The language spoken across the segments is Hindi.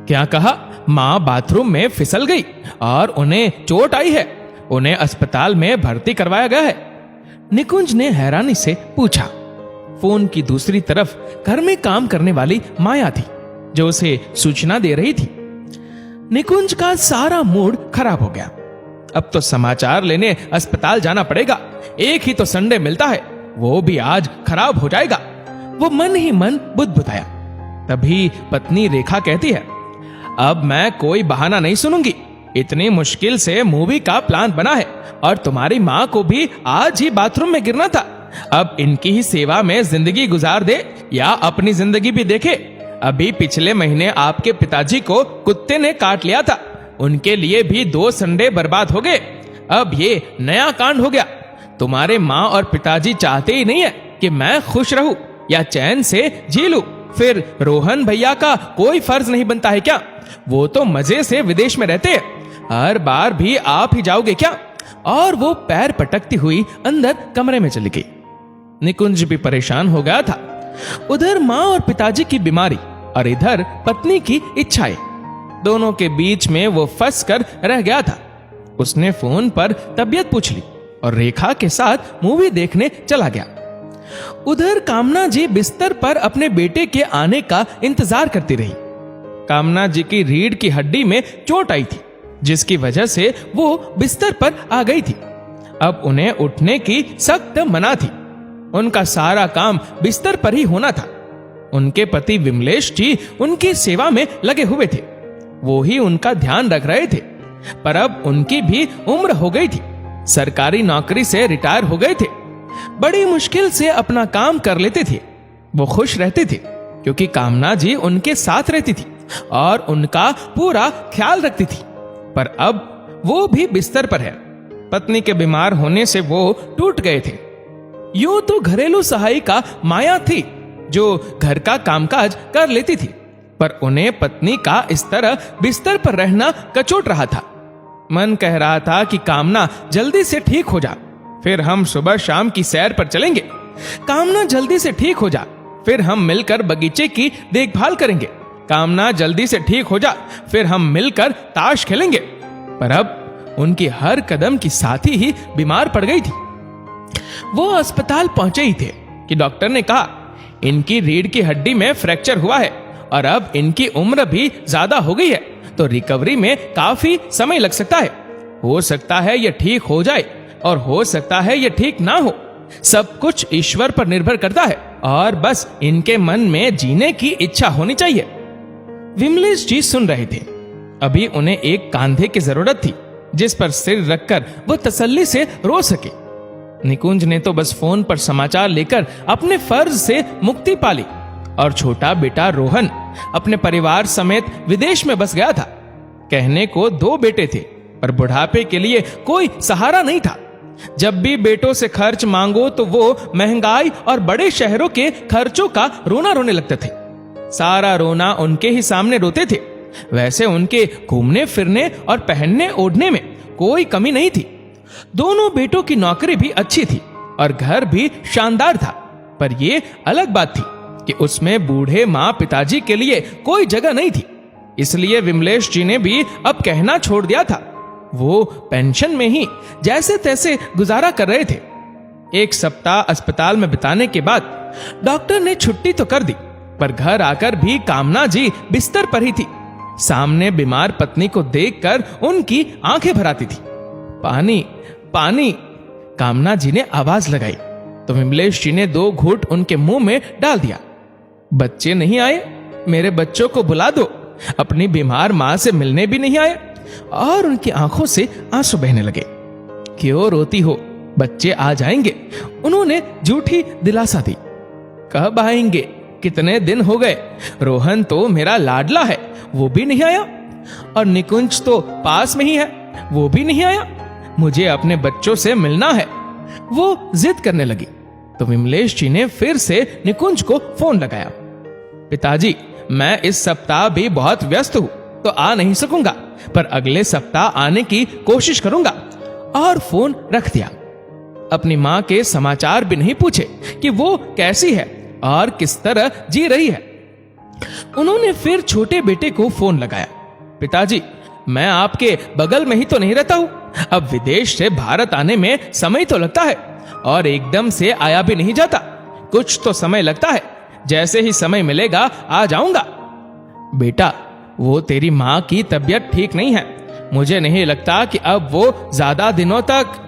क्या कहा? माँ बाथरूम में फिसल गई और उन्हें चोट आई है। उन्हें अस्पताल में भर्ती करवाया गया है। निकुंज ने हैरानी से पूछा। फोन की दूसरी तरफ घर में काम करने वाली माया थी, जो उसे सूचना दे रही थी। निकुंज का सारा मूड खराब हो गया। अब तो समाचार लेने अस्पताल जाना पड़ेगा। एक ही तो संडे मिलता है, वो भी आज खराब हो जाएगा। वो मन ही मन बुदबुदाया। तभी पत्नी रेखा कहती है, अब मैं कोई बहाना नहीं सुनूंगी। इतनी मुश्किल से मूवी का प्लान बना है और तुम्हारी माँ को भी आज ही बाथरूम में गिरना था। अब इनकी ही सेवा में जिंदगी गुजार दे या अपनी जिंदगी भी देखे। अभी पिछले महीने आपके पिताजी को कुत्ते ने काट लिया था, उनके लिए भी 2 संडे बर्बाद हो गए। अब ये नया कांड हो गया। तुम्हारे माँ और पिताजी चाहते ही नहीं है कि मैं खुश रहूं या चैन से जी लूं। फिर रोहन भैया का कोई फर्ज नहीं बनता है क्या? वो तो मजे से विदेश में रहते हैं। हर बार भी आप ही जाओगे क्या? और वो पैर पटकती हुई अंदर कमरे में चली गई। निकुंज भी परेशान हो गया था। उधर माँ और पिताजी की बीमारी और इधर पत्नी की इच्छाएं, दोनों के बीच में वो फंस कर रह गया था। उसने फोन पर तबीयत पूछ ली और रेखा के साथ मूवी देखने चला गया। उधर कामना जी बिस्तर पर अपने बेटे के आने का इंतजार करती रही। कामना जी की रीढ़ की हड्डी में चोट आई थी, जिसकी वजह से वो बिस्तर पर आ गई थी। अब उन्हें उठने की सख्त मना थी। उनका सारा काम बिस्तर पर ही होना था। उनके पति विमलेश जी उनकी सेवा में लगे हुए थे। वो ही उनका ध्यान रख रहे थे। पर अब उनकी भी उम्र हो गई थी। सरकारी नौकरी से रिटायर हो गए थे। बड़ी मुश्किल से अपना काम कर लेते थे। वो खुश रहते थे क्योंकि कामना जी उनके साथ रहती थी और उनका पूरा ख्याल रखती थी। पर अब वो भी बिस्तर पर है। पत्नी के बीमार होने से वो टूट गए थे। यूं तो घरेलू सहायिका माया थी, जो घर का कामकाज कर लेती थी, पर उन्हें पत्नी का इस तरह बिस्तर पर रहना कचोट रहा था। मन कह रहा था कि कामना जल्दी से ठीक हो जा, फिर हम सुबह शाम की सैर पर चलेंगे। कामना जल्दी से ठीक हो जा, फिर हम मिलकर बगीचे की देखभाल करेंगे। कामना जल्दी से ठीक हो जा, फिर हम मिलकर ताश खेलेंगे। पर अब उनकी हर कदम की साथी ही बीमार पड़ गई थी। वो अस्पताल पहुंचे ही थे कि डॉक्टर ने कहा, इनकी रीढ़ की हड्डी में फ्रैक्चर हुआ है और अब इनकी उम्र भी ज्यादा हो गई है, तो रिकवरी में काफी समय लग सकता है। हो सकता है यह ठीक हो जाए और हो सकता है यह ठीक ना हो। सब कुछ ईश्वर पर निर्भर करता है और बस इनके मन में जीने की इच्छा होनी चाहिए। विमलेश जी सुन रहे थे। अभी उन्हें एक कांधे की जरूरत थी जिस पर सिर रखकर वो तसल्ली से रो सके। निकुंज ने तो बस फोन पर समाचार लेकर अपने फर्ज से मुक्ति पाली और छोटा बेटा रोहन अपने परिवार समेत विदेश में बस गया था। कहने को 2 बेटे थे, पर बुढ़ापे के लिए कोई सहारा नहीं था। जब भी बेटों से खर्च मांगो तो वो महंगाई और बड़े शहरों के खर्चों का रोना रोने लगते थे। सारा रोना उनके ही सामने रोते थे। वैसे उनके घूमने फिरने और पहनने ओढ़ने में कोई कमी नहीं थी। दोनों बेटों की नौकरी भी अच्छी थी और घर भी शानदार था। पर ये अलग बात थी कि उसमें बूढ़े माँ पिताजी के लिए कोई जगह नहीं थी। इसलिए विमलेश जी ने भी अब कहना छोड़ दिया था। वो पेंशन में ही जैसे तैसे गुजारा कर रहे थे। 1 सप्ताह अस्पताल में बिताने के बाद डॉक्टर ने छुट्टी तो कर दी, पर घर आकर भी कामना जी बिस्तर पर ही थी। सामने बीमार पत्नी को देखकर उनकी आंखें भर आती थी। पानी पानी, कामना जी ने आवाज लगाई तो विमलेश जी ने 2 घूंट उनके मुंह में डाल दिया। बच्चे नहीं आए? मेरे बच्चों को बुला दो। अपनी बीमार मां से मिलने भी नहीं आए। और उनकी आंखों से आंसू बहने लगे। क्यों रोती हो? बच्चे आ जाएंगे, उन्होंने झूठी दिलासा दी। कब आएंगे? कितने दिन हो गए। रोहन तो मेरा लाडला है, वो भी नहीं आया। और निकुंज तो पास में ही है, वो भी नहीं आया। मुझे अपने बच्चों से मिलना है। वो जिद करने लगी तो विमलेश जी ने फिर से निकुंज को फोन लगाया। पिताजी, मैं इस सप्ताह भी बहुत व्यस्त हूं तो आ नहीं सकूंगा, पर अगले सप्ताह आने की कोशिश करूंगा। और फोन रख दिया। अपनी मां के समाचार भी नहीं पूछे कि वो कैसी है और किस तरह जी रही है। उन्होंने फिर छोटे बेटे को फोन लगाया। पिताजी, मैं आपके बगल में ही तो नहीं रहता हूं। अब विदेश से भारत आने में समय तो लगता है और एकदम से आया भी नहीं जाता। कुछ तो समय लगता है। जैसे ही समय मिलेगा आ जाऊंगा। बेटा, वो तेरी माँ की तबीयत ठीक नहीं है। मुझे नहीं लगता कि अब वो ज्यादा दिनों तक।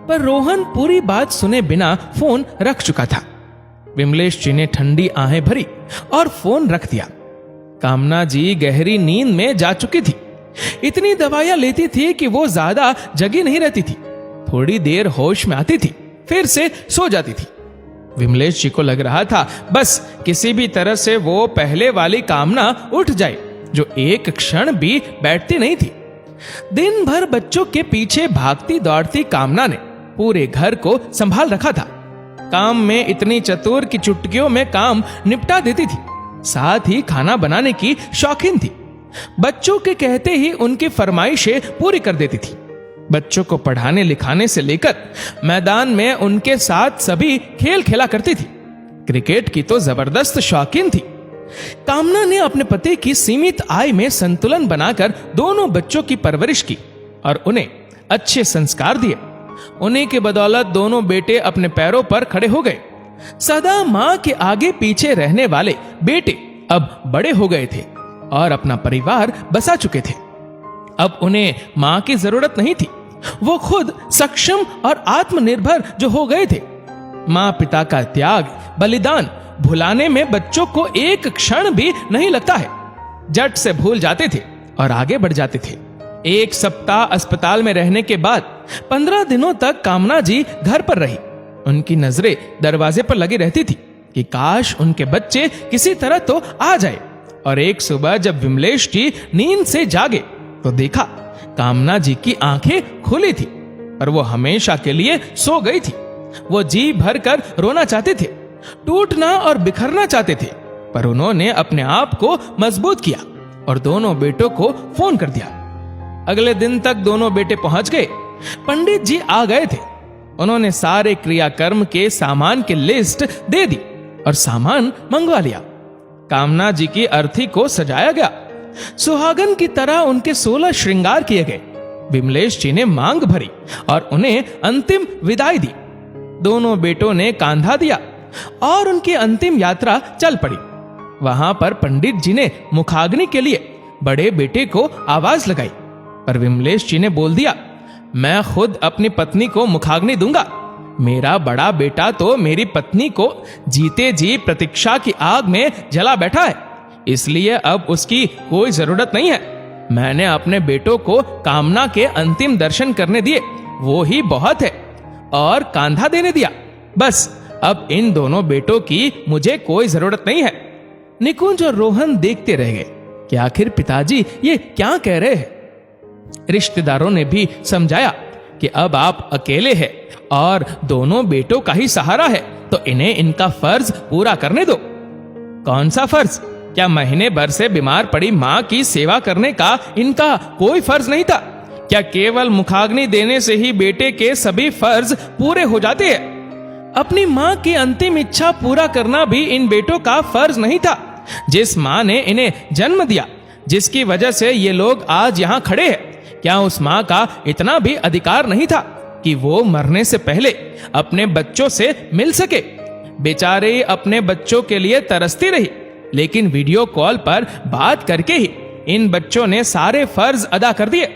पर रोहन पूरी बात सुने बिना फोन रख चुका था। विमलेश जी ने ठंडी आहें भरी और फोन रख दिया। कामना जी गहरी नींद में जा चुकी थी। इतनी दवाइयां लेती थी कि वो ज्यादा जगी नहीं रहती थी। थोड़ी देर होश में आती थी, फिर से सो जाती थी। विमलेश जी को लग रहा था बस किसी भी तरह से वो पहले वाली कामना उठ जाए, जो एक क्षण भी बैठती नहीं थी। दिन भर बच्चों के पीछे भागती दौड़ती कामना ने पूरे घर को संभाल रखा था। काम में इतनी चतुर कि चुटकियों में काम निपटा देती थी। साथ ही खाना बनाने की शौकीन थी। बच्चों के कहते ही उनकी फरमाइशें पूरी कर देती थी। बच्चों को पढ़ाने लिखाने से लेकर मैदान में उनके साथ सभी खेल खेला करती थी। क्रिकेट की तो जबरदस्त शौकीन थी। कामना ने अपने पति की सीमित आय में संतुलन बनाकर दोनों बच्चों की परवरिश की और उन्हें अच्छे संस्कार दिए। उन्हीं की बदौलत दोनों बेटे अपने पैरों पर खड़े हो गए। सदा मां के आगे पीछे रहने वाले बेटे अब बड़े हो गए थे और अपना परिवार बसा चुके थे। अब उन्हें मां की जरूरत नहीं थी। वो खुद सक्षम और आत्मनिर्भर जो हो गए थे। मां पिता का त्याग बलिदान भुलाने में बच्चों को एक क्षण भी नहीं लगता है। झट से भूल जाते थे और आगे बढ़ जाते थे। एक सप्ताह अस्पताल में रहने के बाद 15 दिनों तक कामना जी घर पर रही। उनकी नजरें दरवाजे पर लगी रहती थी कि काश उनके बच्चे किसी तरह तो आ जाए। और एक सुबह जब विमलेश जी नींद से जागे तो देखा कामना जी की आंखें खुली थी, पर वो हमेशा के लिए सो गई थी। वो जी भर कर रोना चाहते थे, टूटना और बिखरना चाहते थे, पर उन्होंने अपने आप को मजबूत किया और दोनों बेटों को फोन कर दिया। अगले दिन तक दोनों बेटे पहुंच गए। पंडित जी आ गए थे। उन्होंने सारे क्रियाकर्म के सामान की लिस्ट दे दी और सामान मंगवा लिया। कामना जी की अर्थी को सजाया गया। सुहागन की तरह उनके 16 श्रृंगार किए गए। विमलेश जी ने मांग भरी और उन्हें अंतिम विदाई दी। दोनों बेटों ने कांधा दिया और उनकी अंतिम यात्रा चल पड़ी। वहां पर पंडित जी ने मुखाग्नि के लिए बड़े बेटे को आवाज लगाई, पर विमलेश जी ने बोल दिया, मैं खुद अपनी पत्नी को मुखाग्नि दूंगा। मेरा बड़ा बेटा तो मेरी पत्नी को जीते जी प्रतीक्षा की आग में जला बैठा है, इसलिए अब उसकी कोई जरूरत नहीं है। मैंने अपने बेटों को कामना के अंतिम दर्शन करने दिए, वो ही बहुत है, और कांधा देने दिया। बस अब इन दोनों बेटों की मुझे कोई जरूरत नहीं है। निकुंज और रोहन देखते रह गए कि आखिर पिताजी ये क्या कह रहे हैं। रिश्तेदारों ने भी समझाया कि अब आप अकेले हैं और दोनों बेटों का ही सहारा है, तो इन्हें इनका फर्ज पूरा करने दो। कौन सा फर्ज? क्या महीने भर से बीमार पड़ी माँ की सेवा करने का इनका कोई फर्ज नहीं था? क्या केवल मुखाग्नि देने से ही बेटे के सभी फर्ज पूरे हो जाते हैं? अपनी माँ की अंतिम इच्छा पूरा करना भी इन बेटों का फर्ज नहीं था। जिस माँ ने इन्हें जन्म दिया, जिसकी वजह से ये लोग आज यहाँ खड़े हैं, क्या उस माँ का इतना भी अधिकार नहीं था कि वो मरने से पहले अपने बच्चों से मिल सके? बेचारे अपने बच्चों के लिए तरसती रही, लेकिन वीडियो कॉल पर बात करके ही इन बच्चों ने सारे फर्ज अदा कर दिए।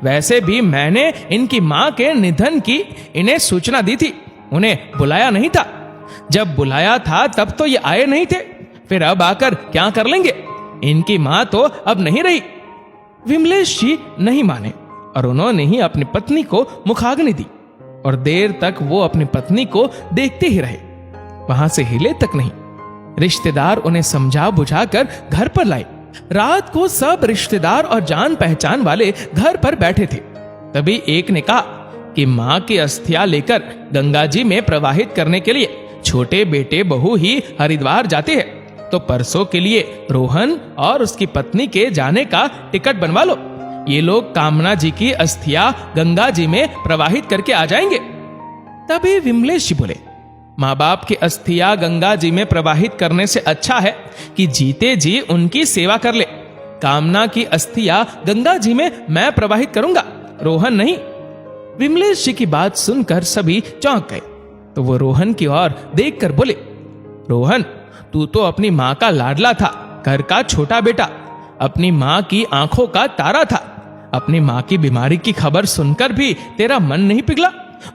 वैसे भी मैंने इनकी माँ के निधन की इन्हें सूचना दी थी, उन्हें बुलाया नहीं था। जब बुलाया था तब तो ये आए नहीं थे, फिर अब आकर क्या कर लेंगे? इनकी माँ तो अब नहीं रही। विमलेश जी नहीं माने और उन्होंने ही अपनी पत्नी को मुखाग्नि दी और देर तक वो अपनी पत्नी को देखते ही रहे, वहां से हिले तक नहीं। रिश्तेदार उन्हें समझा बुझाकर घर पर लाए। रात को सब रिश्तेदार और जान पहचान वाले घर पर बैठे थे। तभी एक ने कहा कि माँ की अस्थियां लेकर गंगा जी में प्रवाहित करने के लिए छोटे बेटे बहू ही हरिद्वार जाते हैं, तो परसों के लिए रोहन और उसकी पत्नी के जाने का टिकट बनवा लो। ये लोग कामना जी की अस्थियां गंगा जी में प्रवाहित करके आ जाएंगे। तभी विमलेश जी बोले, माँ बाप की अस्थियां गंगा जी में प्रवाहित करने से अच्छा है कि जीते जी उनकी सेवा कर ले। कामना की अस्थियां गंगा जी में मैं प्रवाहित करूंगा, रोहन नहीं। विमलेश जी की बात सुनकर सभी चौंक गए, तो वो रोहन की ओर देखकर बोले, रोहन, तू तो अपनी माँ का लाडला था, घर का छोटा बेटा, अपनी माँ की आंखों का तारा था। अपनी माँ की बीमारी की खबर सुनकर भी तेरा मन नहीं पिघला।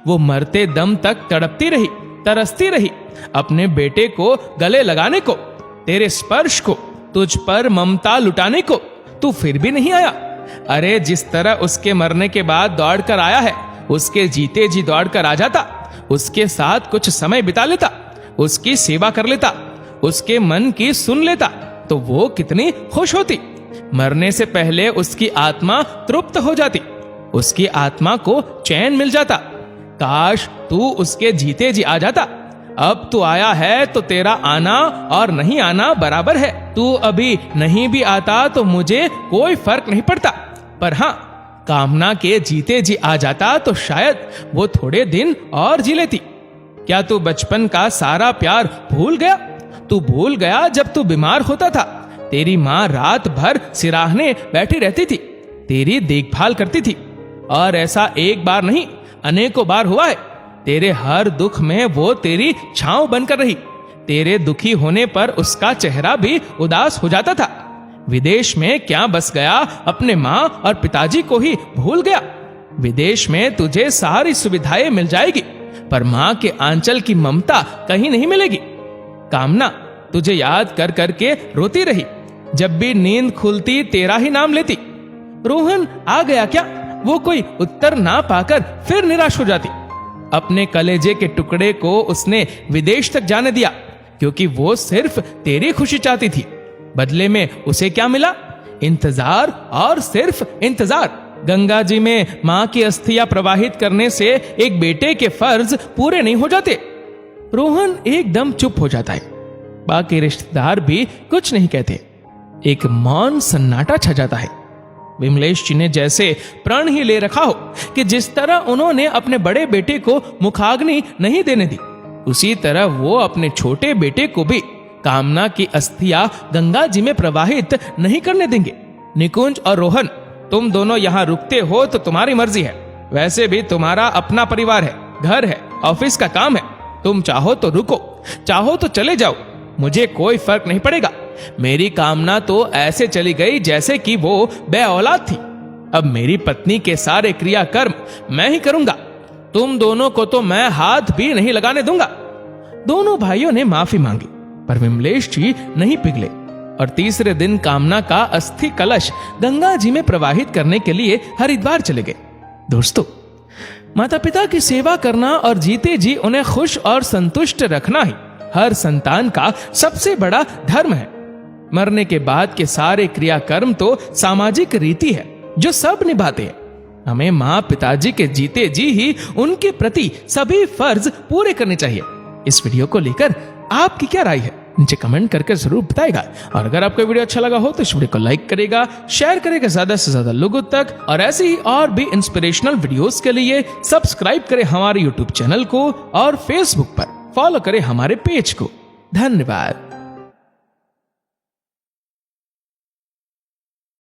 वो मरते दम तक तड़पती रही, तरसती रही अपने बेटे को गले लगाने को, तेरे स्पर्श को, तुझ पर ममता लुटाने को। तू फिर भी नहीं आया। अरे जिस तरह उसके मरने के बाद दौड़ कर आया है, उसके जीते जी दौड़ कर आ जाता, उसके साथ कुछ समय बिता लेता, उसकी सेवा कर लेता, उसके मन की सुन लेता, तो वो कितनी खुश होती। मरने से पहले उसकी आत्मा तृप्त हो जाती, उसकी आत्मा को चैन मिल जाता। काश तू उसके जीते जी आ जाता। अब तू आया है तो तेरा आना और नहीं आना बराबर है। तू अभी नहीं भी आता तो मुझे कोई फर्क नहीं पड़ता, पर हाँ, कामना के जीते जी आ जाता तो शायद वो थोड़े दिन और जी लेती। क्या तू बचपन का सारा प्यार भूल गया? तू भूल गया जब तू बीमार होता था, तेरी माँ रात भर सिराहने बैठी रहती थी, तेरी देखभाल करती थी, और ऐसा एक बार नहीं अनेकों बार हुआ है। तेरे हर दुख में वो तेरी छांव बनकर रही। तेरे दुखी होने पर उसका चेहरा भी उदास हो जाता था। विदेश में क्या बस गया, अपने माँ और पिताजी को ही भूल गया। विदेश में तुझे सारी सुविधाएं मिल जाएगी, पर माँ के आंचल की ममता कहीं नहीं मिलेगी। कामना तुझे याद कर करके रोती रही, जब भी नींद खुलती तेरा ही नाम लेती। रोहन आ गया क्या? वो कोई उत्तर ना पाकर फिर निराश हो जाती। अपने कलेजे के टुकड़े को उसने विदेश तक जाने दिया, क्योंकि वो सिर्फ तेरी खुशी चाहती थी। बदले में उसे क्या मिला? इंतजार और सिर्फ इंतजार। गंगा जी में माँ की अस्थियां प्रवाहित करने से एक बेटे के फर्ज पूरे नहीं हो जाते। रोहन एकदम चुप हो जाता है। बाकी रिश्तेदार भी कुछ नहीं कहते। एक मौन सन्नाटा छा जाता है। विमलेश जी ने जैसे प्रण ही ले रखा हो कि जिस तरह उन्होंने अपने बड़े बेटे को मुखाग्नि नहीं देने दी, उसी तरह वो अपने छोटे बेटे को भी कामना की अस्थियां गंगा जी में प्रवाहित नहीं करने देंगे। निकुंज और रोहन, तुम दोनों यहाँ रुकते हो तो तुम्हारी मर्जी है। वैसे भी तुम्हारा अपना परिवार है, घर है, औफिस का काम है। तुम चाहो तो रुको, चाहो तो चले जाओ, मुझे कोई फर्क नहीं पड़ेगा। मेरी कामना तो ऐसे चली गई जैसे कि वो बे औलाद थी। अब मेरी पत्नी के सारे क्रियाकर्म मैं ही करूंगा। तुम दोनों को तो मैं हाथ भी नहीं लगाने दूंगा। दोनों भाइयों ने माफी मांगी, पर विमलेश जी नहीं पिघले और तीसरे दिन कामना का अस्थि कलश गंगा जी में प्रवाहित करने के लिए हरिद्वार चले गए। दोस्तों, माता पिता की सेवा करना और जीते जी उन्हें खुश और संतुष्ट रखना ही हर संतान का सबसे बड़ा धर्म है। मरने के बाद के सारे क्रियाकर्म तो सामाजिक रीति है जो सब निभाते हैं। हमें माँ पिताजी के जीते जी ही उनके प्रति सभी फर्ज पूरे करने चाहिए। इस वीडियो को लेकर आपकी क्या राय है, नीचे कमेंट करके जरूर बताएगा। और अगर आपको वीडियो अच्छा लगा हो तो इस वीडियो को लाइक करेगा, शेयर करेगा ज्यादा से ज्यादा लोगों तक, और ऐसे ही और भी इंस्पिरेशनल वीडियोस के लिए सब्सक्राइब करें हमारे यूट्यूब चैनल को और फेसबुक पर फॉलो करें हमारे पेज को। धन्यवाद।